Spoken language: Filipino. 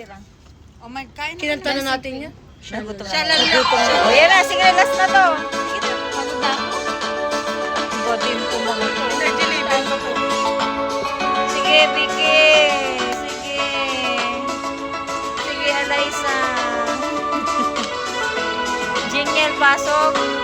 tira. Oh my, kain na. Kinanta na natin niya. Nagutom Siya na. lang lang. O yan na, sige, last na to. Sige na, pagod na ako. Bodin ko mga to. Energy level ko po. Sige, Vicky. Sige. Sige, Eliza. Jingle, pasok.